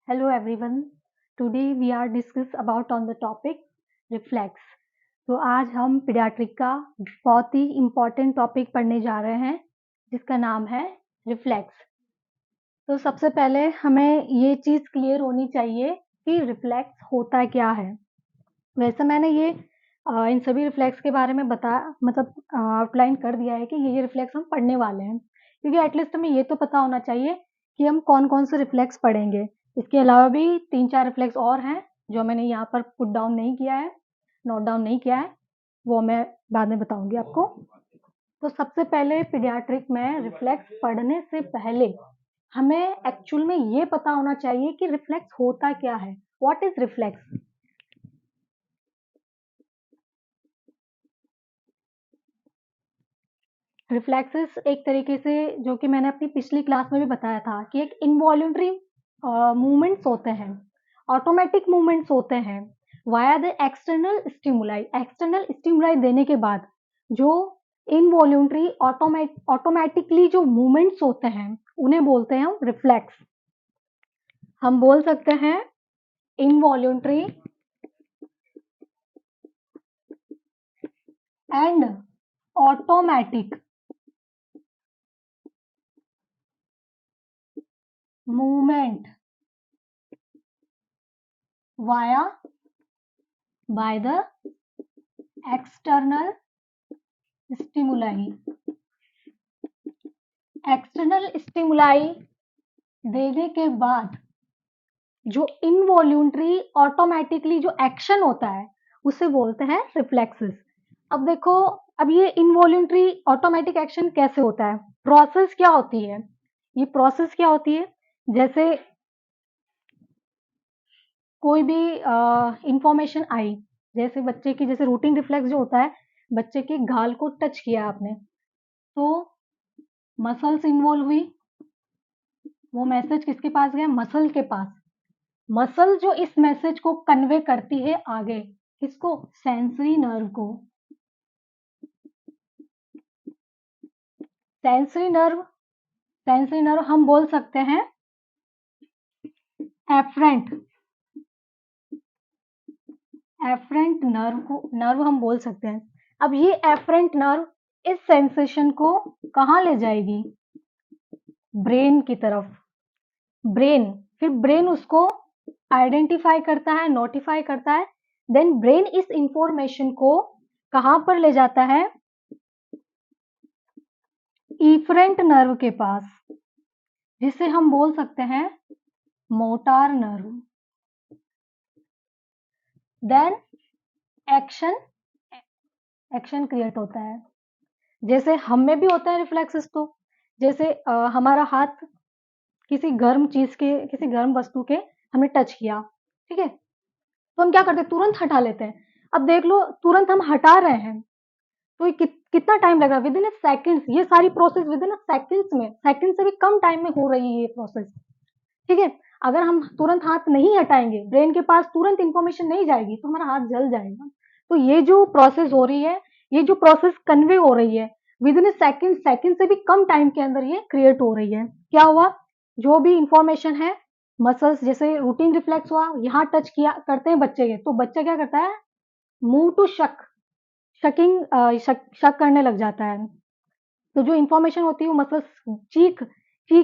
Hello everyone. Today we are discuss about on the topic reflex. तो आज हम paediatric का बहुत ही इम्पोर्टेंट टॉपिक पढ़ने जा रहे हैं जिसका नाम है रिफ्लेक्स। तो सबसे पहले हमें ये चीज़ क्लियर होनी चाहिए कि रिफ्लेक्स होता क्या है। वैसे मैंने ये इन सभी रिफ्लेक्स के बारे में आउटलाइन कर दिया है कि ये रिफ्लेक्स हम पढ़ने वाले हैं, क्योंकि एटलीस्ट हमें ये तो पता होना चाहिए कि हम कौन-कौन से रिफ्लेक्स पढ़ेंगे। इसके अलावा भी 3-4 रिफ्लेक्स और हैं जो मैंने यहाँ पर पुट डाउन नहीं किया है, नोट डाउन नहीं किया है, वो मैं बाद में बताऊँगी आपको। तो सबसे पहले पीडियाट्रिक में रिफ्लेक्स पढ़ने से पहले हमें एक्चुअल में ये पता होना चाहिए कि रिफ्लेक्स होता क्या है? What is reflex? रिफ्लेक्सेस एक तरीके से, जो कि मैंने अपनी पिछली क्लास में भी बताया था, कि एक इनवॉल्यूंटरी मूवमेंट्स होते हैं, ऑटोमेटिक मूवमेंट्स होते हैं via the external stimuli. External stimuli देने के बाद जो इनवॉल्यूंटरी ऑटोमेटिकली जो मूवमेंट्स होते हैं उन्हें बोलते हैं हम रिफ्लेक्स। हम बोल सकते हैं involuntary and automatic movement via by the external stimuli. External stimuli देने के बाद जो इनवॉल्यूंटरी ऑटोमेटिकली जो एक्शन होता है उसे बोलते हैं रिफ्लेक्सेस। अब देखो, अब ये इनवॉल्यूंटरी ऑटोमेटिक एक्शन कैसे होता है, प्रोसेस क्या होती है, ये प्रोसेस क्या होती है? जैसे कोई भी इंफॉर्मेशन आई, जैसे बच्चे की, जैसे रूटिंग रिफ्लेक्स जो होता है, बच्चे के गाल को टच किया आपने तो मसल्स इन्वॉल्व हुई, वो मैसेज किसके पास गया? मसल के पास। मसल जो इस मैसेज को कन्वे करती है आगे, किसको? सेंसरी नर्व को। सेंसरी नर्व हम बोल सकते हैं एफरेंट नर्व हम बोल सकते हैं। अब ये एफरेंट नर्व इस सेंसेशन को कहाँ ले जाएगी? ब्रेन की तरफ। फिर ब्रेन उसको आइडेंटिफाई करता है, नोटिफाई करता है, देन ब्रेन इस इंफॉर्मेशन को कहां पर ले जाता है? इफरेंट नर्व के पास, जिसे हम बोल सकते हैं motor nerve. Then action create होता है। जैसे हम में भी होता है रिफ्लेक्सेस, तो जैसे हमारा हाथ किसी गर्म वस्तु के हमने टच किया, ठीक है, तो हम क्या करते हैं? तुरंत हटा लेते हैं। अब देख लो, तुरंत हम हटा रहे हैं तो ये कितना टाइम लग रहा है? विद इन अ सेकेंड्स, ये सारी process with in a seconds में, सेकेंड से भी कम टाइम में हो रही है ये प्रोसेस, ठीक है। अगर हम तुरंत हाथ नहीं हटाएंगे, ब्रेन के पास तुरंत इंफॉर्मेशन नहीं जाएगी तो हमारा हाथ जल जाएगा। तो ये जो प्रोसेस हो रही है, ये जो प्रोसेस कन्वे हो रही है, विद इन अ सेकेंड से भी कम टाइम के अंदर ये क्रिएट हो रही है। क्या हुआ? जो भी इंफॉर्मेशन है, मसल्स, जैसे रूटीन रिफ्लेक्स हुआ, यहाँ टच किया करते हैं बच्चे के, तो बच्चा क्या करता है? मूव टू शक करने लग जाता है। तो जो इन्फॉर्मेशन होती है वो मसल्स, चीक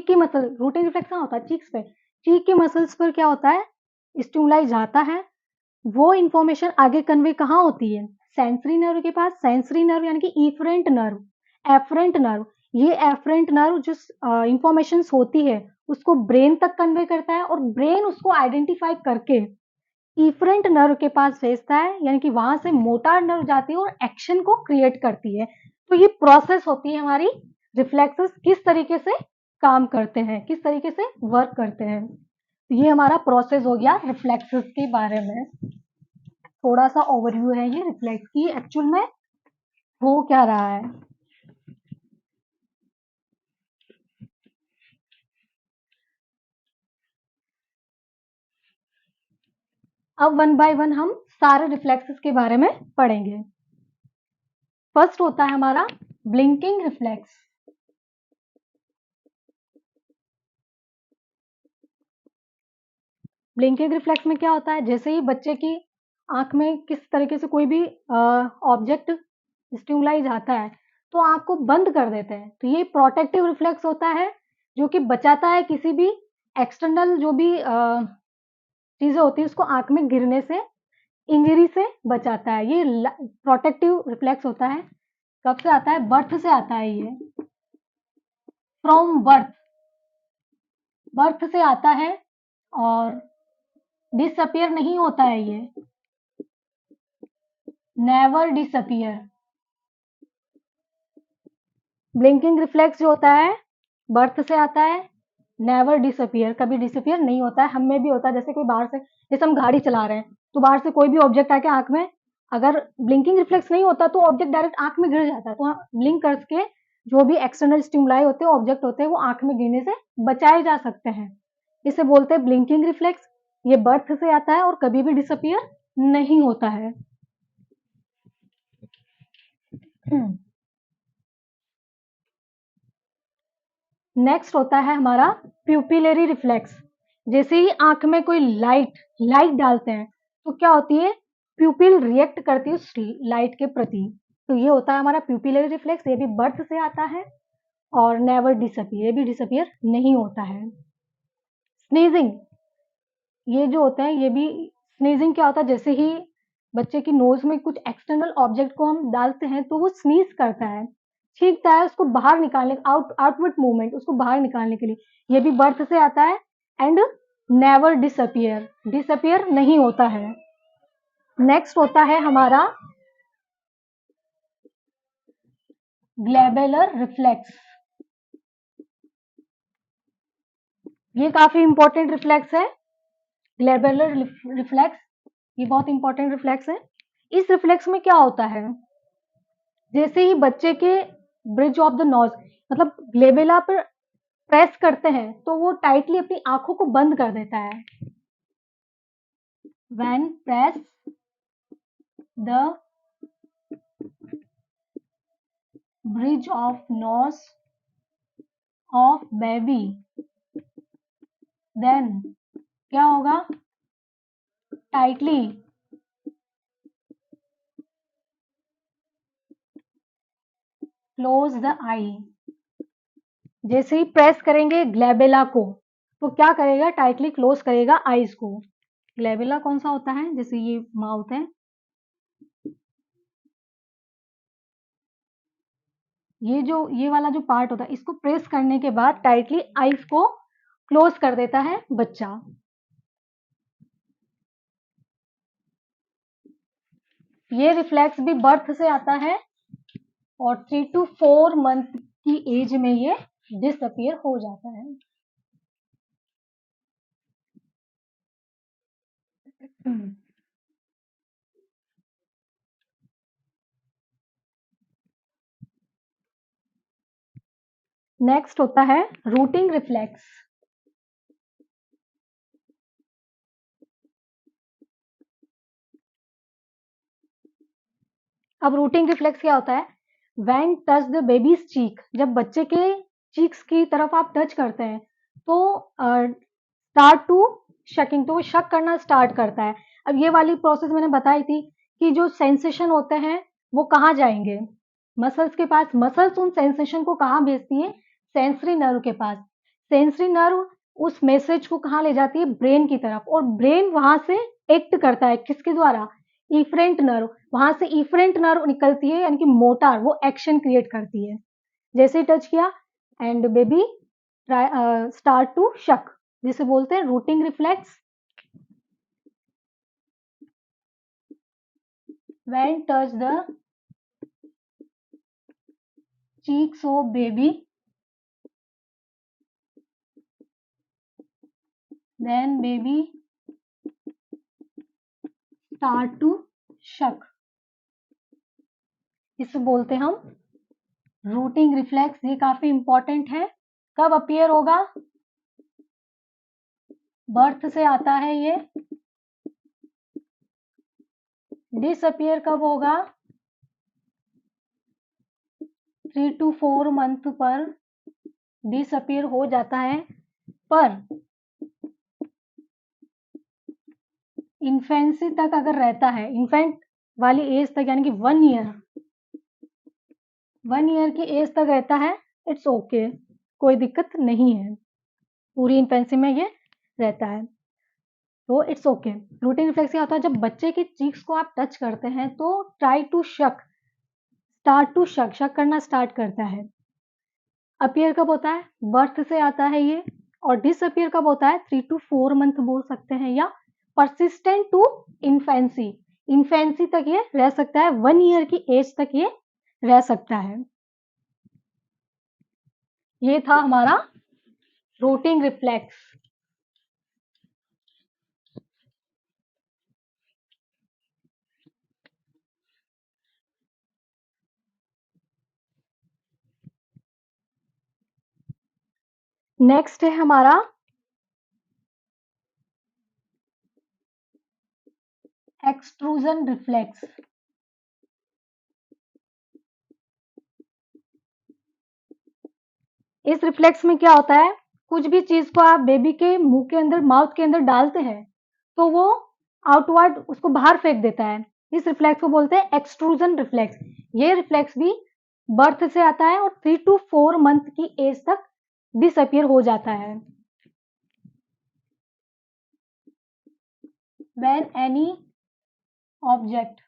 की मसल, रूटिंग रिफ्लेक्स कहाँ होता है? चीक्स पे। चीक के मसल्स पर क्या होता है? स्टिमुलाई जाता है, वो इन्फॉर्मेशन आगे कन्वे कहाँ होती है? सेंसरी नर्व के पास। सेंसरी नर्व यानी कि एफरेंट नर्व, ये एफरेंट नर्व जो इंफॉर्मेशन होती है उसको ब्रेन तक कन्वे करता है, और ब्रेन उसको आइडेंटिफाई करके इफरेंट नर्व के पास भेजता है, यानी कि वहां से मोटार नर्व जाती है और एक्शन को क्रिएट करती है। तो ये प्रोसेस होती है हमारी। रिफ्लेक्सेस किस तरीके से काम करते हैं, किस तरीके से वर्क करते हैं, तो ये हमारा प्रोसेस हो गया रिफ्लेक्सेस के बारे में। थोड़ा सा ओवरव्यू है ये रिफ्लेक्स की, एक्चुअल में हो क्या रहा है। अब वन बाय वन हम सारे रिफ्लेक्सेस के बारे में पढ़ेंगे। फर्स्ट होता है हमारा ब्लिंकिंग रिफ्लेक्स। ब्लिंकिंग रिफ्लेक्स में क्या होता है, जैसे ही बच्चे की आंख में किस तरीके से कोई भी ऑब्जेक्ट स्टिमुलाई जाता है तो आंख को बंद कर देते हैं, तो ये प्रोटेक्टिव रिफ्लेक्स होता है जो कि बचाता है किसी भी एक्सटर्नल जो भी चीजें होती है उसको आंख में गिरने से, इंजरी से बचाता है। ये प्रोटेक्टिव रिफ्लेक्स होता है। कब से आता है? बर्थ से आता है ये, फ्रॉम बर्थ, बर्थ से आता है और डिसअपियर नहीं होता है ये, नेवर डिसअपियर। ब्लिंकिंग रिफ्लेक्स जो होता है बर्थ से आता है, नेवर डिसअपियर, कभी डिसअपियर नहीं होता है। हम में भी होता है, जैसे कोई बाहर से, जैसे हम गाड़ी चला रहे हैं तो बाहर से कोई भी ऑब्जेक्ट आके आंख में, अगर ब्लिंकिंग रिफ्लेक्स नहीं होता तो ऑब्जेक्ट डायरेक्ट आंख में गिर जाता है, तो ब्लिंक करके जो भी एक्सटर्नल स्टिमुलाई होते हैं, ऑब्जेक्ट होते हैं, वो आंख में गिरने से बचाए जा सकते हैं। इसे बोलते हैं ब्लिंकिंग रिफ्लेक्स। ये बर्थ से आता है और कभी भी डिसअपियर नहीं होता है। नेक्स्ट होता है हमारा प्यूपिलरी रिफ्लेक्स। जैसे ही आंख में कोई लाइट डालते हैं तो क्या होती है, प्यूपिल रिएक्ट करती है उस लाइट के प्रति, तो ये होता है हमारा प्यूपिलरी रिफ्लेक्स। ये भी बर्थ से आता है और नेवर डिसअपियर, ये भी डिसअपियर नहीं होता है। स्नीजिंग, ये जो होता है, ये भी स्नीजिंग क्या होता है, जैसे ही बच्चे की नोज में कुछ एक्सटर्नल ऑब्जेक्ट को हम डालते हैं तो वो स्नीज करता है, छींकता है उसको बाहर निकालने, आउटवर्ड मूवमेंट, उसको बाहर निकालने के लिए। ये भी बर्थ से आता है एंड नेवर डिसअपियर, डिसअपियर नहीं होता है। नेक्स्ट होता है हमारा ग्लैबेलर रिफ्लेक्स। ये काफी इंपॉर्टेंट रिफ्लेक्स है, ग्लैबेलर रिफ्लेक्स। ये बहुत इंपॉर्टेंट रिफ्लेक्स है। इस रिफ्लेक्स में क्या होता है, जैसे ही बच्चे के ब्रिज ऑफ द नोज, मतलब ग्लेबेला पर प्रेस करते हैं तो वो टाइटली अपनी आंखों को बंद कर देता है। When press the bridge of nose of baby, then क्या होगा, टाइटली क्लोज द आई। जैसे ही प्रेस करेंगे ग्लेबेला को तो क्या करेगा, टाइटली क्लोज करेगा आईज को। ग्लेबेला कौन सा होता है, जैसे ये माउथ है, ये वाला जो पार्ट होता है, इसको प्रेस करने के बाद टाइटली आईज को क्लोज कर देता है बच्चा। ये रिफ्लेक्स भी बर्थ से आता है और 3 to 4 मंथ की एज में ये डिसअपियर हो जाता है। नेक्स्ट होता है रूटिंग रिफ्लेक्स। अब रूटिंग रिफ्लेक्स क्या होता है, व्हेन टच द बेबीज चीक, जब बच्चे के चीक्स की तरफ आप टच करते हैं तो स्टार्ट टू शकिंग, तो वो शक करना स्टार्ट करता है। अब ये वाली प्रोसेस मैंने बताई थी कि जो सेंसेशन होते हैं वो कहाँ जाएंगे, मसल्स के पास। मसल्स उन सेंसेशन को कहाँ भेजती है, सेंसरी नर्व के पास। सेंसरी नर्व उस मैसेज को कहाँ ले जाती है, ब्रेन की तरफ, और ब्रेन वहां से एक्ट करता है किसके द्वारा, इफरेंट नर्व। वहां से इफरेंट नर्व निकलती है, यानी कि मोटर, वो एक्शन क्रिएट करती है। जैसे ही टच किया एंड बेबी स्टार्ट टू शक, जिसे बोलते हैं routing reflex. When touch the cheeks of baby, then baby start to शक, इसे बोलते हैं हम रूटिंग रिफ्लेक्स। ये काफी इंपॉर्टेंट है। कब अपीयर होगा, बर्थ से आता है ये। डिसअपियर कब होगा, 3 to 4 मंथ पर डिसअपियर हो जाता है। पर इन्फेंसी तक अगर रहता है, इन्फेंट वाली एज तक, यानी कि 1 ईयर की एज तक रहता है, इट्स ओके, कोई दिक्कत नहीं है, पूरी इन्फेंसी में ये रहता है, तो इट्स ओके। रूटिंग रिफ्लेक्स क्या होता है, जब बच्चे की चीक्स को आप टच करते हैं तो ट्राई टू शक, स्टार्ट टू शक, शक करना स्टार्ट करता है। अपीयर कब होता है, बर्थ से आता है ये, और डिसअपीयर कब होता है, 3 to 4 मंथ बोल सकते हैं, या परसिस्टेंट टू इन्फेंसी, इन्फेंसी तक ये रह सकता है, 1 ईयर की एज तक ये रह सकता है। ये था हमारा रूटिंग रिफ्लेक्स। नेक्स्ट है हमारा एक्सट्रूजन रिफ्लेक्स। इस रिफ्लेक्स में क्या होता है, कुछ भी चीज को आप बेबी के मुंह के अंदर, माउथ के अंदर डालते हैं तो वो आउटवर्ड उसको बाहर फेंक देता है, इस रिफ्लेक्स को बोलते हैं एक्सट्रूजन रिफ्लेक्स। ये रिफ्लेक्स भी बर्थ से आता है और 3 to 4 मंथ की एज तक डिसअपियर हो जाता है। व्हेन एनी ऑब्जेक्ट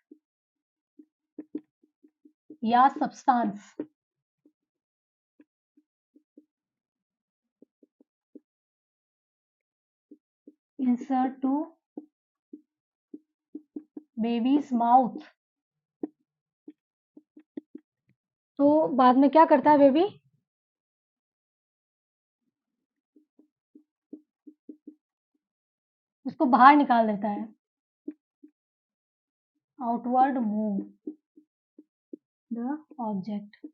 या substance insert to baby's mouth, तो बाद में क्या करता है बेबी, उसको बाहर निकाल देता है, आउटवर्ड मूव द ऑब्जेक्ट।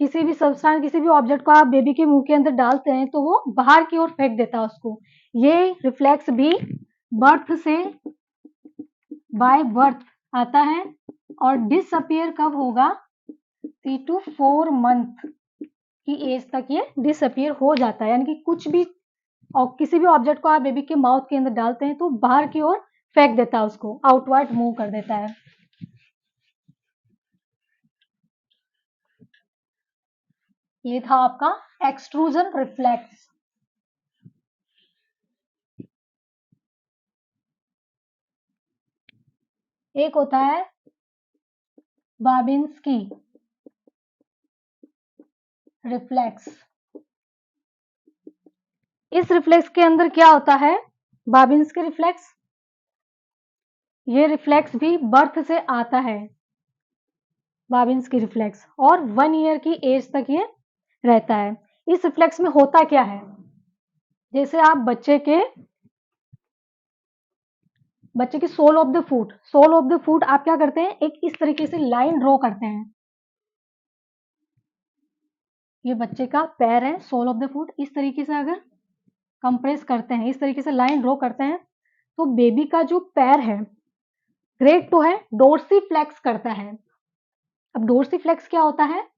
किसी भी सब्सटेंस, किसी भी ऑब्जेक्ट को आप बेबी के मुंह के अंदर डालते हैं तो वो बाहर की ओर फेंक देता है उसको। ये रिफ्लेक्स भी बर्थ से, बाय बर्थ आता है, और डिसअपियर कब होगा, 3 to 4 मंथ की एज तक ये डिसअपियर हो जाता है, यानी कि कुछ भी और किसी भी ऑब्जेक्ट को आप बेबी के माउथ के अंदर डालते हैं तो बाहर की ओर फेंक देता है उसको, आउटवर्ड मूव कर देता है। ये था आपका एक्सट्रूजन रिफ्लेक्स। एक होता है बाबिन्स्की रिफ्लेक्स। इस रिफ्लेक्स के अंदर क्या होता है, बाबिन्स्की रिफ्लेक्स, ये रिफ्लेक्स भी बर्थ से आता है, बाबिन्स्की रिफ्लेक्स, और 1 ईयर की एज तक ये रहता है। इस रिफ्लेक्स में होता क्या है, जैसे आप बच्चे की sole of the foot, sole of the foot आप क्या करते हैं, एक इस तरीके से लाइन ड्रॉ करते हैं, ये बच्चे का पैर है, सोल ऑफ द फुट, इस तरीके से अगर कंप्रेस करते हैं, इस तरीके से लाइन ड्रॉ करते हैं, तो बेबी का जो पैर है, ग्रेट टो है, डोर्सीफ्लेक्स करता है। अब डोर्सीफ्लेक्स क्या होता है,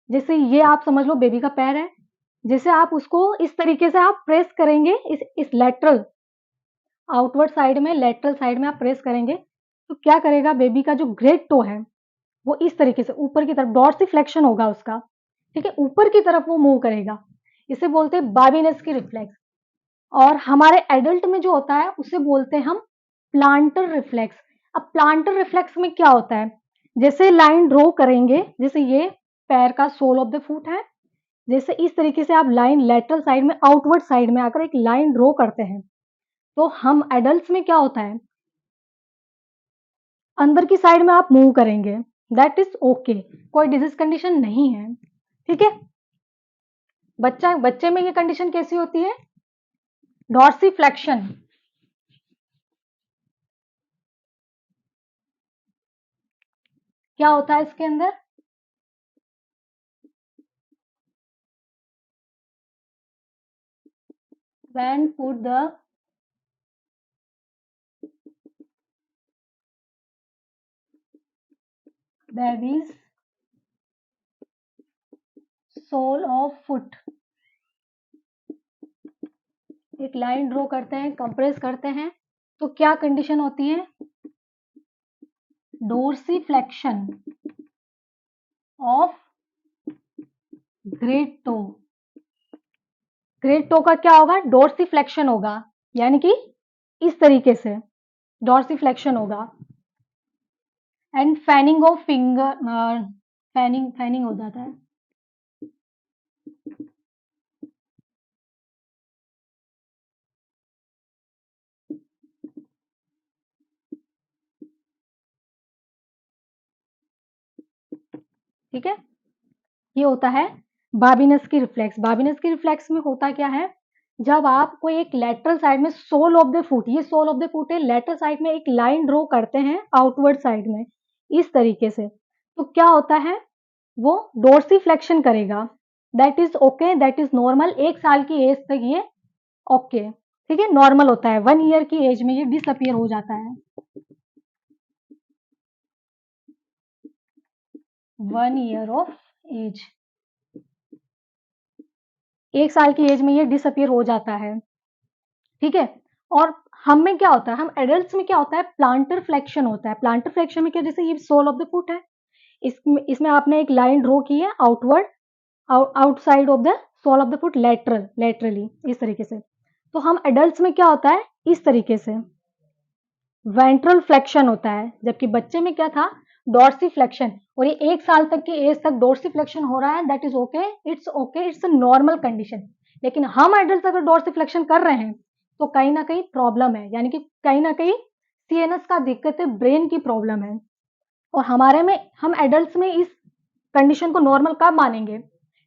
जैसे ये आप समझ लो बेबी का पैर है, जैसे आप उसको इस तरीके से आप प्रेस करेंगे, इस लेटरल, आउटवर्ड साइड में, लेटरल साइड में आप प्रेस करेंगे तो क्या करेगा, बेबी का जो ग्रेट टो है वो इस तरीके से ऊपर की तरफ, डोर्सीफ्लेक्शन होगा उसका, ठीक है, ऊपर की तरफ वो मूव करेगा, इसे बोलते हैं बाबिनेस्की रिफ्लेक्स। और हमारे एडल्ट में जो होता है उसे बोलते हैं हम प्लांटर रिफ्लेक्स। अब प्लांटर रिफ्लेक्स में क्या होता है, जैसे लाइन ड्रॉ करेंगे, जैसे ये पैर का सोल ऑफ द फुट है, जैसे इस तरीके से आप लाइन लेटरल साइड में, आउटवर्ड साइड में आकर एक लाइन ड्रॉ करते हैं, तो हम एडल्ट्स में क्या होता है, अंदर की साइड में आप मूव करेंगे, दैट इज ओके, कोई डिजीज कंडीशन नहीं है, ठीक है। बच्चे में ये कंडीशन कैसी होती है, डॉर्सीफ्लेक्शन। क्या होता है इसके अंदर, when put the baby's sole of foot, एक लाइन ड्रॉ करते हैं, कंप्रेस करते हैं, तो क्या कंडीशन होती है? Dorsiflexion of great toe. Great toe का क्या होगा? डोर्सीफ्लेक्शन होगा, यानी कि इस तरीके से डोर्सीफ्लेक्शन होगा। And fanning of finger, fanning fanning हो जाता है। ठीक है, ये होता है बाबिनस्की रिफ्लेक्स। बाबिनस्की रिफ्लेक्स में होता क्या है? जब आप कोई एक लेटरल साइड में सोल ऑफ द फुट, ये सोल ऑफ द फुट है, लेटरल साइड में एक लाइन ड्रॉ करते हैं आउटवर्ड साइड में इस तरीके से, तो क्या होता है? वो डोर्सीफ्लेक्शन करेगा। That is okay, that is normal. 1 साल की एज तक ये ओके, ठीक है, नॉर्मल होता है। 1 ईयर की एज में ये डिसअपियर हो जाता है। 1 ईयर ऑफ एज, 1 साल की एज में ये डिसअपियर हो जाता है। ठीक है, और हम में क्या होता है? हम एडल्ट्स में क्या होता है? प्लांटर फ्लेक्शन होता है। प्लांटर फ्लेक्शन में क्या, जैसे ये सोल ऑफ द फुट है, इसमें आपने एक लाइन ड्रॉ की है outward, outside of the sole of the foot, laterally इस तरीके से। तो हम एडल्ट्स में क्या होता है? इस तरीके से वेंट्रल फ्लेक्शन होता है, जबकि बच्चे में क्या था? Dorsiflexion. और ये 1 साल तक की एज तक डॉर्सी फ्लेक्शन हो रहा है, that is okay, it's a normal condition. लेकिन हम एडल्ट अगर डॉर्सी फ्लेक्शन कर रहे हैं तो कहीं ना कहीं प्रॉब्लम है, यानी कि कहीं ना कहीं सीएनएस का दिक्कत है, ब्रेन की प्रॉब्लम है। और हमारे में, हम एडल्ट्स में इस कंडीशन को नॉर्मल कब मानेंगे?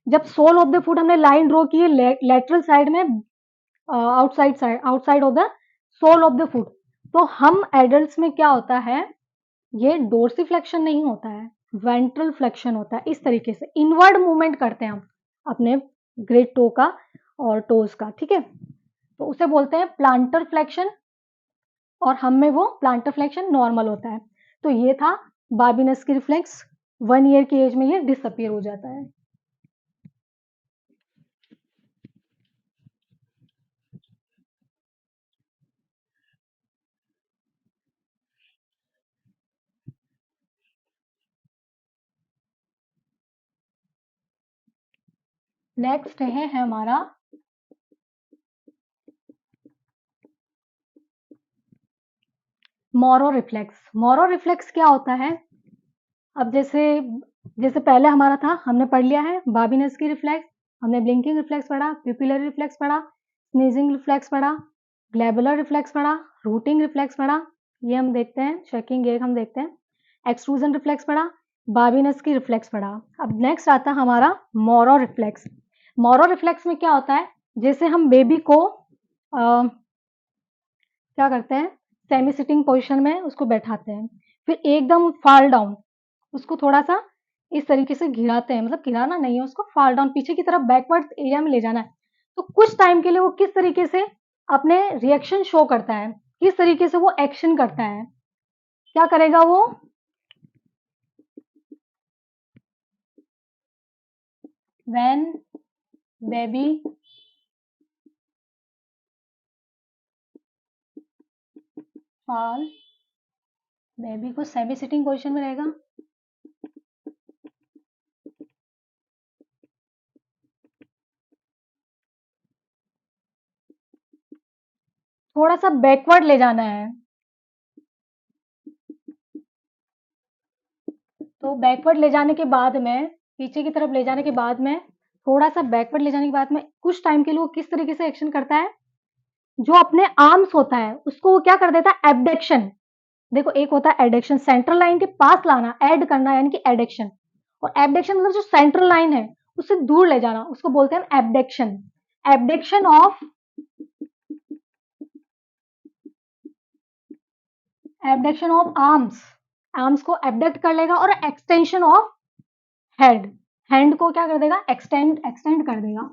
जब सोल ऑफ द फुट हमने लाइन ड्रॉ की है लेटरल साइड में, outside of the sole of the foot, तो हम एडल्ट्स में क्या होता है? ये डोर्सीफ्लेक्शन नहीं होता है, वेंट्रल फ्लेक्शन होता है। इस तरीके से इनवर्ड मूवमेंट करते हैं हम अपने ग्रेट टो का और टोज का। ठीक है, तो उसे बोलते हैं प्लांटर फ्लेक्शन, और हम में वो प्लांटर फ्लेक्शन नॉर्मल होता है। तो ये था बाबिनस्की रिफ्लेक्स। 1 ईयर की एज में ये डिसअपियर हो जाता है। नेक्स्ट है हमारा मोरो रिफ्लेक्स। मोरो रिफ्लेक्स क्या होता है? अब जैसे जैसे पहले हमारा था, हमने पढ़ लिया है बाबिनस्की रिफ्लेक्स, हमने ब्लिंकिंग रिफ्लेक्स पढ़ा, पिपिलरी रिफ्लेक्स पढ़ा, स्नीजिंग रिफ्लेक्स पढ़ा, ग्लैबुलर रिफ्लेक्स पढ़ा, रूटिंग रिफ्लेक्स पढ़ा, ये हम देखते हैं, शेकिंग गेग हम देखते हैं, एक्सट्रूजन रिफ्लेक्स पढ़ा, बाबिनस्की रिफ्लेक्स पढ़ा। अब नेक्स्ट आता है हमारा मोरो रिफ्लेक्स। मोरो रिफ्लेक्स में क्या होता है? जैसे हम बेबी को क्या करते हैं? सेमी सिटिंग पोजिशन में उसको बैठाते हैं, फिर एकदम फॉल डाउन उसको थोड़ा सा इस तरीके से घिराते हैं, मतलब घिराना नहीं है, उसको फॉल डाउन पीछे की तरफ बैकवर्ड एरिया में ले जाना है। तो कुछ टाइम के लिए वो किस तरीके से अपने रिएक्शन शो करता है, किस तरीके से वो एक्शन करता है, क्या करेगा वो? व्हेन बेबी फॉल, बेबी को सेमी सिटिंग पोजिशन में रहेगा, थोड़ा सा बैकवर्ड ले जाना है। तो बैकवर्ड ले जाने के बाद में, पीछे की तरफ ले जाने के बाद में, थोड़ा सा बैकवर्ड ले जाने के बाद में कुछ टाइम के लिए वो किस तरीके से एक्शन करता है? जो अपने आर्म्स होता है उसको वो क्या कर देता है? एबडक्शन। देखो, एक होता है एडक्शन, सेंट्रल लाइन के पास लाना, ऐड करना, यानी कि एडक्शन। और एबडक्शन मतलब जो सेंट्रल लाइन है उससे दूर ले जाना, उसको बोलते हैं abduction. Abduction of, abduction of arms, arms को एबडक्ट कर लेगा, और एक्सटेंशन ऑफ हेड, हैंड को क्या कर देगा? एक्सटेंड कर देगा।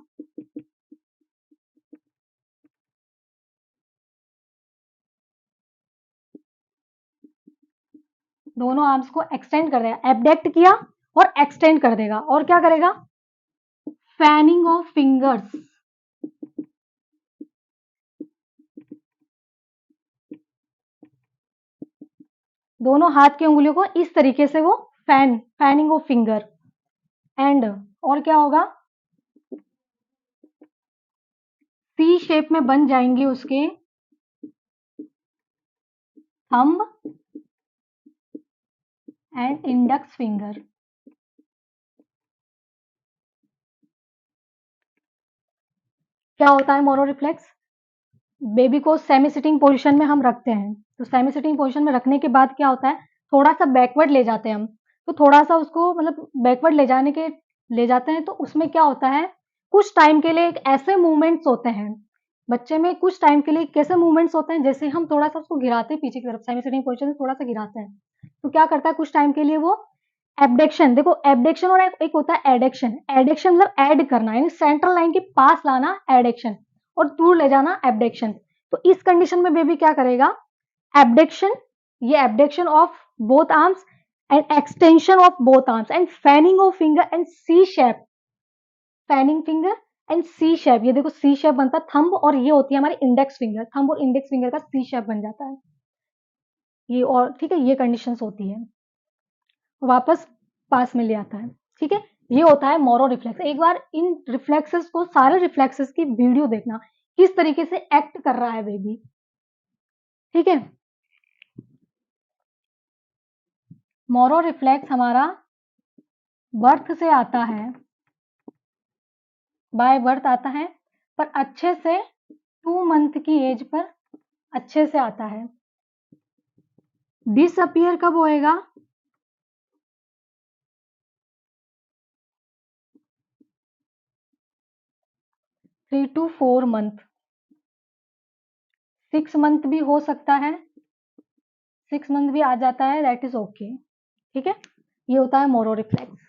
दोनों आर्म्स को एक्सटेंड कर देगा, एबडक्ट किया और एक्सटेंड कर देगा। और क्या करेगा? फैनिंग ऑफ फिंगर्स, दोनों हाथ की उंगलियों को इस तरीके से वो फैनिंग ऑफ फिंगर। एंड और क्या होगा, सी शेप में बन जाएंगे उसके थंब एंड इंडेक्स फिंगर। क्या होता है मोरो रिफ्लेक्स? बेबी को सेमी सिटिंग पोजीशन में हम रखते हैं, तो सेमी सिटिंग पोजीशन में रखने के बाद क्या होता है, थोड़ा सा बैकवर्ड ले जाते हैं हम, तो थोड़ा सा उसको मतलब बैकवर्ड ले जाते हैं, तो उसमें क्या होता है, कुछ टाइम के लिए एक ऐसे मूवमेंट्स होते हैं बच्चे में, कुछ टाइम के लिए कैसे मूवमेंट्स होते हैं, जैसे हम थोड़ा सा उसको गिराते हैं पीछे की तरफ, सेमी सिटिंग पोजीशन से थोड़ा सा गिराते हैं, तो क्या करता है कुछ टाइम के लिए वो एबडेक्शन, देखो एबडेक्शन और एक होता है एडेक्शन। एडेक्शन मतलब ऐड करना, यानी सेंट्रल लाइन के पास लाना एडेक्शन, और दूर ले जाना एबडेक्शन। तो इस कंडीशन में बेबी क्या करेगा, एबडेक्शन, ये abduction of both arms and extension of both arms and fanning of finger and C shape, fanning finger and C shape. ये देखो सी शेप बनता है थंब, और ये होती है हमारी इंडेक्स फिंगर, थंब और इंडेक्स फिंगर का सी शेप बन जाता है ये, और ठीक है, ये कंडीशंस होती है, वापस पास में ले आता है। ठीक है, ये होता है मोरो रिफ्लेक्स। एक बार इन रिफ्लेक्सेस को, सारे रिफ्लेक्सेस की वीडियो देखना, किस तरीके से एक्ट कर रहा है बेबी। ठीक है, मोरो रिफ्लेक्स हमारा बर्थ से आता है, बाय बर्थ आता है, पर अच्छे से 2 मंथ की एज पर अच्छे से आता है। डिसअपियर कब होएगा, 3 to 4 मंथ, 6 मंथ भी हो सकता है, 6 मंथ भी आ जाता है, दैट इज ओके। ठीक है, ये होता है मोरो रिफ्लेक्स।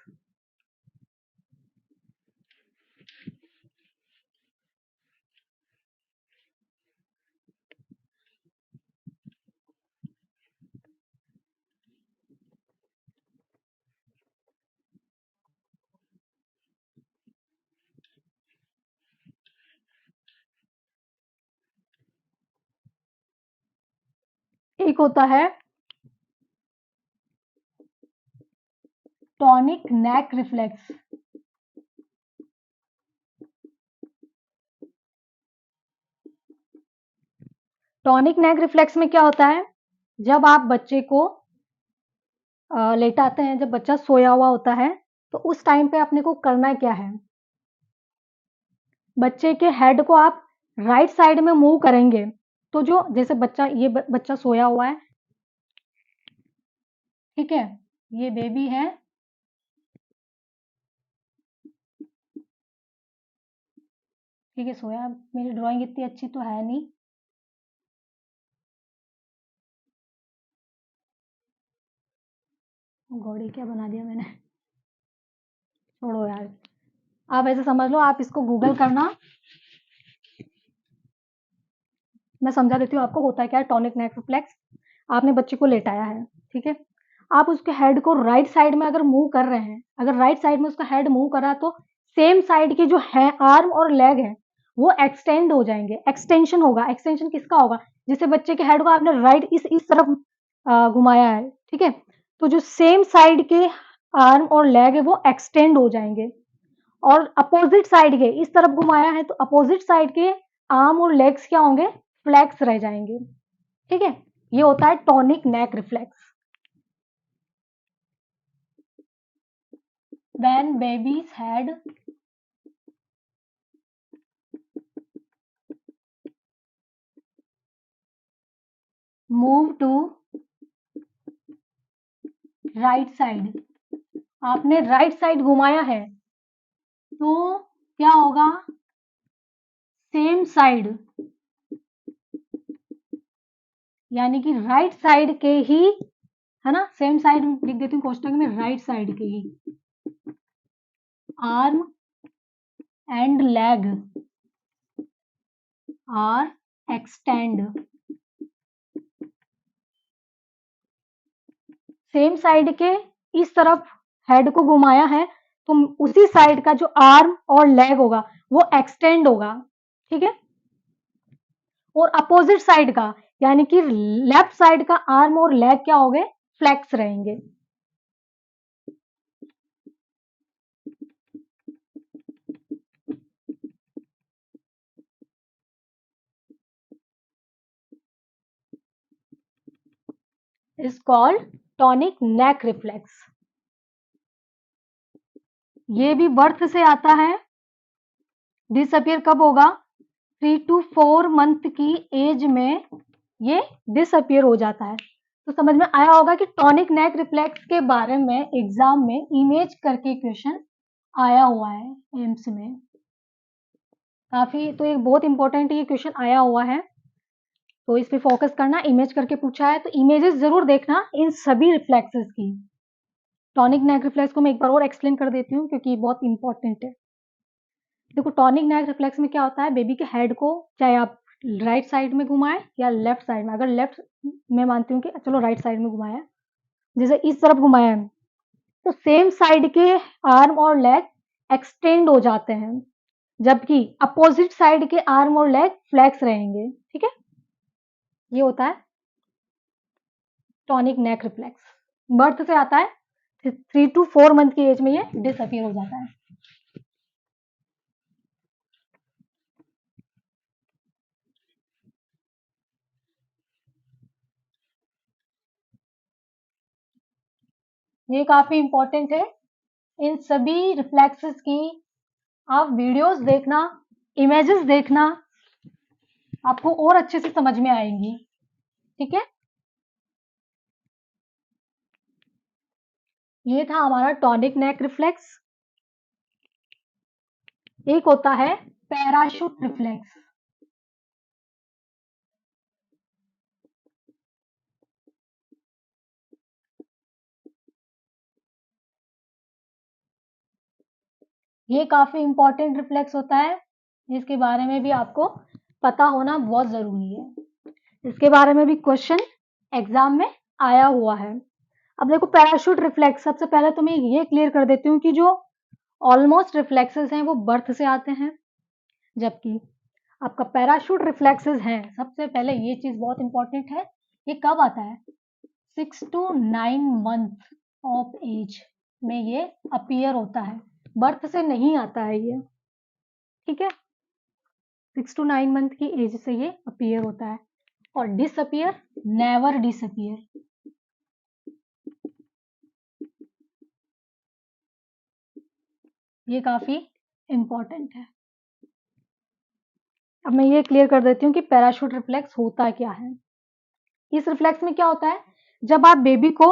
एक होता है tonic neck reflex. Tonic neck reflex में क्या होता है, जब आप बच्चे को लेटाते हैं, जब बच्चा सोया हुआ होता है, तो उस टाइम पे अपने को करना क्या है, बच्चे के हेड को आप राइट साइड में मूव करेंगे, तो जो जैसे बच्चा, ये बच्चा सोया हुआ है, ठीक है, ये बेबी है, ठीक है सोया, मेरी ड्राइंग इतनी अच्छी तो है नहीं, घोड़ी क्या बना दिया मैंने, छोड़ो यार, आप ऐसे समझ लो, आप इसको गूगल करना, मैं समझा देती हूँ आपको होता है क्या है टॉनिक नेक रिफ्लेक्स। आपने बच्चे को लेटाया है, ठीक है, आप उसके हेड को राइट साइड में अगर मूव कर रहे हैं, अगर राइट साइड में उसका हेड मूव कर रहा है, तो सेम साइड के जो है आर्म और लेग है, वो एक्सटेंड हो जाएंगे, एक्सटेंशन होगा। एक्सटेंशन किसका होगा, जिससे बच्चे के हेड को आपने राइट इस तरफ घुमाया है, ठीक है, तो जो सेम साइड के आर्म और लेग है वो एक्सटेंड हो जाएंगे, और अपोजिट साइड के इस तरफ घुमाया है, तो अपोजिट साइड के आर्म और लेग्स क्या होंगे, फ्लैक्स रह जाएंगे। ठीक है, ये होता है tonic neck reflex. When babies head move to right side, आपने राइट साइड घुमाया है, तो क्या होगा, सेम साइड, यानी कि राइट साइड के ही, है ना, सेम साइड लिख देती हूँ कोष्टक में, राइट साइड के ही arm and leg are extend, same side के इस तरफ हेड को घुमाया है, तो उसी साइड का जो आर्म और लेग होगा वो एक्सटेंड होगा। ठीक है, और अपोजिट साइड का, यानी कि लेफ्ट साइड का आर्म और लेग क्या हो गए, फ्लैक्स रहेंगे। Is called tonic neck reflex. ये भी बर्थ से आता है। डिसअपियर कब होगा? 3 to 4 मंथ की एज में ये डिसअपियर हो जाता है। तो समझ में आया होगा कि टॉनिक नेक रिफ्लेक्स के बारे में एग्जाम में इमेज करके क्वेश्चन आया हुआ है एम्स में। काफी, तो एक बहुत इंपॉर्टेंट ये क्वेश्चन आया हुआ है, तो इस पे फोकस करना। इमेज करके पूछा है तो इमेजेस जरूर देखना इन सभी रिफ्लेक्सेस की। टॉनिक नेक रिफ्लेक्स को मैं एक बार और एक्सप्लेन कर देती हूँ क्योंकि बहुत इंपॉर्टेंट है। देखो, टॉनिक नेक रिफ्लेक्स में क्या होता है, बेबी के हेड को चाहे आप राइट साइड में घुमाएं या लेफ्ट साइड में, अगर लेफ्ट मैं मानती हूँ कि चलो राइट साइड में घुमाया, जैसे इस तरफ घुमाया है तो सेम साइड के आर्म और लेग एक्सटेंड हो जाते हैं, जबकि अपोजिट साइड के आर्म और लेग फ्लेक्स रहेंगे। ठीक है, ये होता है टॉनिक नेक रिफ्लेक्स। बर्थ से आता है, 3 to 4 मंथ की एज में ये डिसअपियर हो जाता है। ये काफी इंपॉर्टेंट है। इन सभी रिफ्लेक्सेस की आप वीडियोस देखना, इमेजेस देखना, आपको और अच्छे से समझ में आएंगी। ठीक है, ये था हमारा टॉनिक नेक रिफ्लेक्स। एक होता है पैराशूट रिफ्लेक्स। ये काफी इंपॉर्टेंट रिफ्लेक्स होता है, जिसके बारे में भी आपको पता होना बहुत जरूरी है। इसके बारे में भी क्वेश्चन एग्जाम में आया हुआ है। अब देखो, पैराशूट रिफ्लेक्स, सबसे पहले तो मैं ये क्लियर कर देती हूँ कि जो ऑलमोस्ट रिफ्लेक्सेस हैं वो बर्थ से आते हैं, जबकि आपका पैराशूट रिफ्लेक्सेस हैं, सबसे पहले ये चीज बहुत इंपॉर्टेंट है, ये कब आता है? 6 to 9 मंथ ऑफ एज में ये अपीयर होता है, बर्थ से नहीं आता है ये। ठीक है, 6 to 9 मंथ की एज से ये अपीयर होता है। और डिसअपियर, नेवर डिसअपियर। ये काफी इंपॉर्टेंट है। अब मैं ये क्लियर कर देती हूँ कि पैराशूट रिफ्लेक्स होता क्या है। इस रिफ्लेक्स में क्या होता है, जब आप बेबी को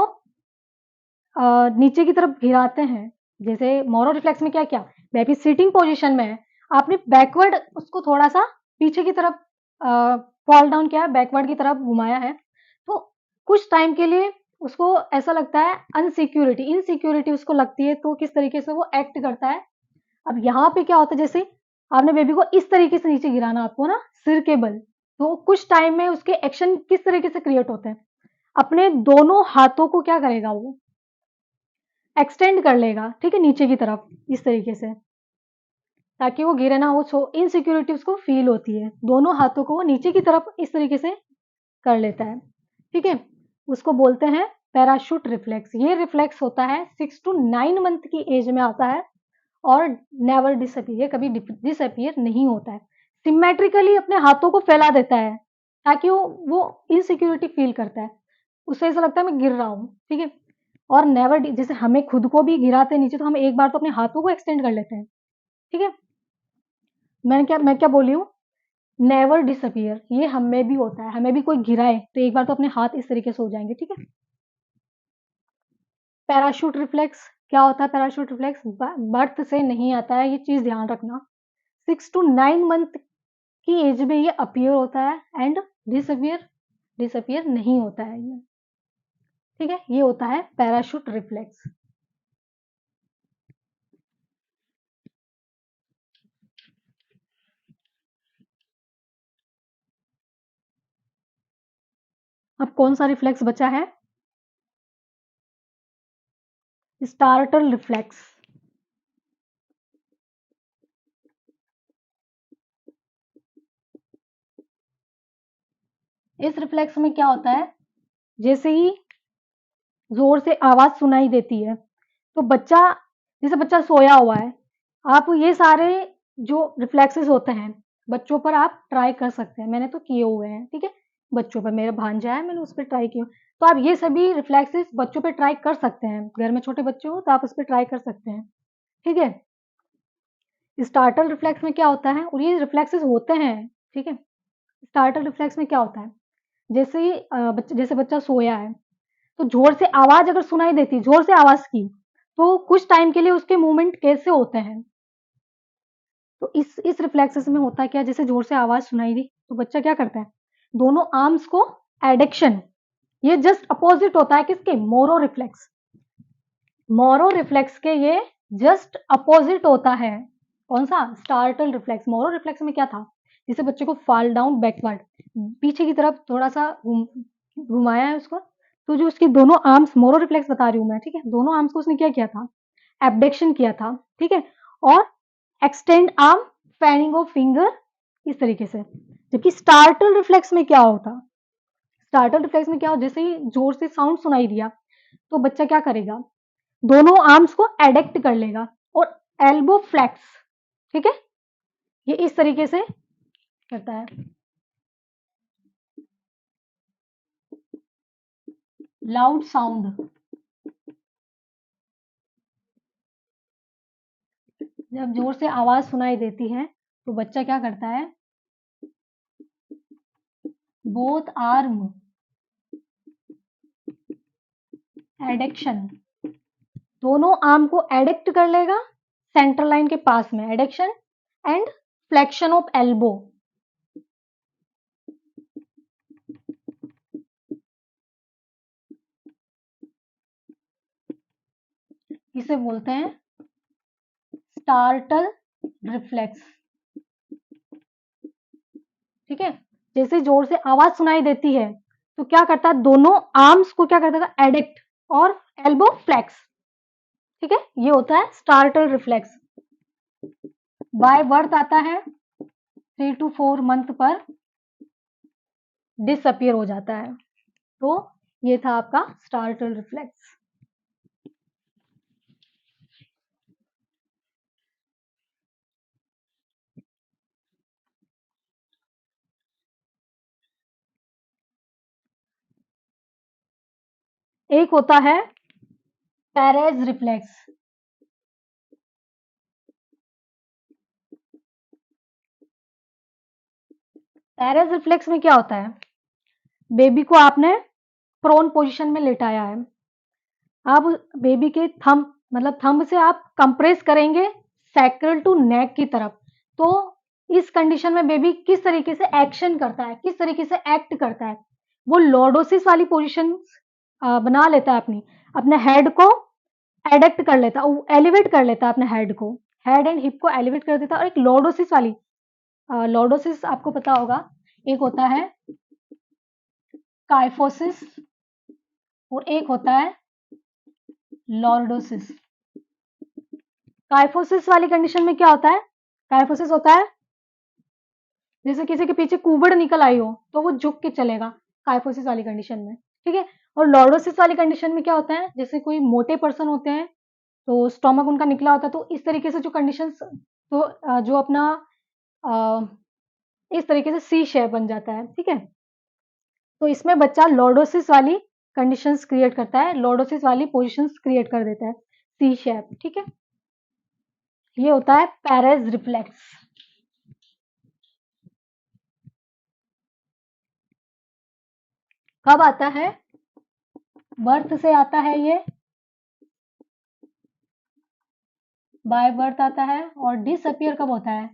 नीचे की तरफ गिराते हैं, जैसे मोरो रिफ्लेक्स में क्या क्या, बेबी सिटिंग पोजीशन में है, आपने बैकवर्ड उसको थोड़ा सा पीछे की तरफ फॉल डाउन किया है, बैकवर्ड की तरफ घुमाया है, तो कुछ टाइम के लिए उसको ऐसा लगता है अनसिक्योरिटी, इनसिक्योरिटी उसको लगती है, तो किस तरीके से वो एक्ट करता है। अब यहाँ पे क्या होता है, जैसे आपने बेबी को इस तरीके से नीचे गिराना आपको ना, सिर के बल, तो कुछ टाइम में उसके एक्शन किस तरीके से क्रिएट होते हैं, अपने दोनों हाथों को क्या करेगा, वो एक्सटेंड कर लेगा, ठीक है, नीचे की तरफ इस तरीके से, ताकि वो गिरे ना, वो इनसिक्योरिटी उसको फील होती है, दोनों हाथों को वो नीचे की तरफ इस तरीके से कर लेता है। ठीक है, उसको बोलते हैं पैराशूट रिफ्लेक्स। ये रिफ्लेक्स होता है 6 to 9 मंथ की एज में आता है और नेवर डिसअपियर, कभी डिसअपियर नहीं होता है। सिमेट्रिकली अपने हाथों को फैला देता है ताकि वो इनसिक्योरिटी फील करता है, उससे ऐसा लगता है मैं गिर रहा हूँ। ठीक है, और नेवर, जैसे हमें खुद को भी गिराते हैं नीचे तो हम एक बार तो अपने हाथों को एक्सटेंड कर लेते हैं। ठीक है, मैं क्या बोली हूँ, नेवर डिसअपियर, ये हमें भी होता है, हमें भी कोई गिराए तो एक बार तो अपने हाथ इस तरीके से हो जाएंगे। ठीक है, पैराशूट रिफ्लेक्स क्या होता है? पैराशूट रिफ्लेक्स बर्थ से नहीं आता है, ये चीज ध्यान रखना। 6 to 9 मंथ की एज में ये अपीयर होता है एंड डिसअपियर डिसअपियर नहीं होता है ये। ठीक है, ये होता है पैराशूट रिफ्लेक्स। अब कौन सा रिफ्लेक्स बचा है? Startle reflex. इस रिफ्लेक्स में क्या होता है, जैसे ही जोर से आवाज सुनाई देती है, तो बच्चा, जैसे बच्चा सोया हुआ है, आप ये सारे जो रिफ्लेक्सेस होते हैं बच्चों पर आप ट्राई कर सकते हैं। मैंने तो किए हुए हैं, ठीक है, बच्चों पर, मेरा भांजा है, मैंने उस पर ट्राई किया। तो आप ये सभी रिफ्लेक्सेस बच्चों पे ट्राई कर सकते हैं। घर में छोटे बच्चे हो तो आप उस पर ट्राई कर सकते हैं, ठीक है। स्टार्टल रिफ्लेक्स में क्या होता है, और ये रिफ्लेक्सेस होते हैं, ठीक है। स्टार्टल रिफ्लेक्स में क्या होता है, जैसे ही जैसे बच्चा सोया है, तो जोर से आवाज अगर सुनाई देती, जोर से आवाज की, तो कुछ टाइम के लिए उसके मूवमेंट कैसे होते हैं। तो इस रिफ्लेक्सेस में होता है क्या, जैसे जोर से आवाज सुनाई दी तो बच्चा क्या करता है, दोनों आर्म्स को एडक्शन, ये जस्ट अपोजिट होता है किसके, मोरो रिफ्लेक्स। मोरो रिफ्लेक्स के ये जस्ट अपोजिट होता है, कौन सा, स्टार्टल रिफ्लेक्स। मोरो रिफ्लेक्स में क्या था, जैसे बच्चे को फॉल डाउन बैकवर्ड, पीछे की तरफ थोड़ा सा घुमाया है उसको, तो जो उसकी दोनों आर्म्स, मोरो रिफ्लेक्स बता रही हूँ मैं, ठीक है, दोनों आर्म्स को उसने क्या किया था, एबडक्शन किया था, ठीक है, और extend arm, fanning of finger, इस तरीके से। जबकि स्टार्टल रिफ्लेक्स में क्या होता, स्टार्टल रिफ्लेक्स में क्या हो, जैसे ही जोर से साउंड सुनाई दिया तो बच्चा क्या करेगा, दोनों आर्म्स को एडक्ट कर लेगा और एल्बो फ्लेक्स, ठीक है, ये इस तरीके से करता है। लाउड साउंड, जब जोर से आवाज सुनाई देती है तो बच्चा क्या करता है, बोथ आर्म एडक्शन, दोनों आर्म को एडक्ट कर लेगा सेंट्रल लाइन के पास में, adduction and flexion of elbow, इसे बोलते हैं स्टार्टल रिफ्लेक्स, ठीक है। जैसे जोर से आवाज सुनाई देती है तो क्या करता है, दोनों आर्म्स को क्या करता था, एडिक्ट और एल्बो फ्लेक्स, ठीक है, ये होता है स्टार्टल रिफ्लेक्स। बाय बर्थ आता है 3 to 4 मंथ पर डिसअपियर हो जाता है। तो ये था आपका स्टार्टल रिफ्लेक्स। एक होता है पेरेज रिफ्लेक्स। पेरेज रिफ्लेक्स में क्या होता है, बेबी को आपने प्रोन पोजीशन में लेटाया है, आप बेबी के थंब, मतलब थंब से आप कंप्रेस करेंगे सैक्रल टू नेक की तरफ, तो इस कंडीशन में बेबी किस तरीके से एक्शन करता है, किस तरीके से एक्ट करता है, वो लॉर्डोसिस वाली पोजीशन बना लेता है, अपनी अपने हेड को एडक्ट कर लेता है, एलिवेट कर लेता है अपने हेड को, हेड एंड हिप को एलिवेट कर देता है। और एक लॉर्डोसिस वाली, लॉर्डोसिस आपको पता होगा, एक होता है काइफोसिस और एक होता है लॉर्डोसिस। काइफोसिस वाली कंडीशन में क्या होता है, काइफोसिस होता है जैसे किसी के पीछे कुबड़ निकल आई हो तो वो झुक के चलेगा, काइफोसिस वाली कंडीशन में, ठीक है। और लॉर्डोसिस वाली कंडीशन में क्या होता है, जैसे कोई मोटे पर्सन होते हैं तो स्टोमक उनका निकला होता है, तो इस तरीके से जो कंडीशंस, तो जो अपना इस तरीके से सी शेप बन जाता है, ठीक है। तो इसमें बच्चा लॉर्डोसिस वाली कंडीशंस क्रिएट करता है, लॉर्डोसिस वाली पोजीशंस क्रिएट कर देता है, सी शेप, ठीक है। ये होता है पेरेज रिफ्लेक्स। कब आता है, बर्थ से आता है ये, बाय बर्थ आता है, और डिसअपियर कब होता है,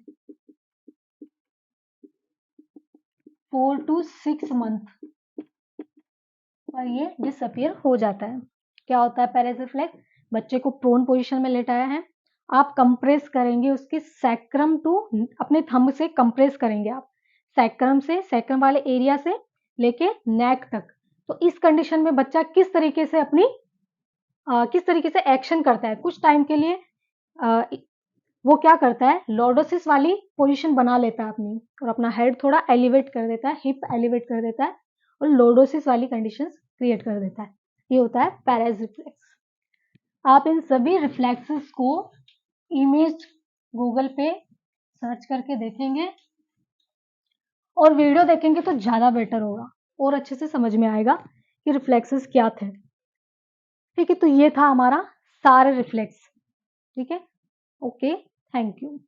4 to 6 मंथ पर ये डिसअपियर हो जाता है। क्या होता है पेरेज रिफ्लेक्स, बच्चे को प्रोन पोजीशन में लेटाया है, आप कंप्रेस करेंगे उसके सैक्रम टू, अपने थंब से कंप्रेस करेंगे आप सैक्रम से, सैक्रम वाले एरिया से लेके नेक तक। तो इस कंडीशन में बच्चा किस तरीके से अपनी किस तरीके से एक्शन करता है, कुछ टाइम के लिए वो क्या करता है, लॉर्डोसिस वाली पोजीशन बना लेता है अपनी, और अपना हेड थोड़ा एलिवेट कर देता है, हिप एलिवेट कर देता है, और लॉर्डोसिस वाली कंडीशंस क्रिएट कर देता है। ये होता है पैरेज रिफ्लेक्स। आप इन सभी रिफ्लेक्सेस को इमेज गूगल पे सर्च करके देखेंगे और वीडियो देखेंगे तो ज़्यादा बेटर होगा और अच्छे से समझ में आएगा कि रिफ्लेक्सेस क्या थे। ठीक है, तो ये था हमारा सारे रिफ्लेक्स। ठीक है, ओके, थैंक यू।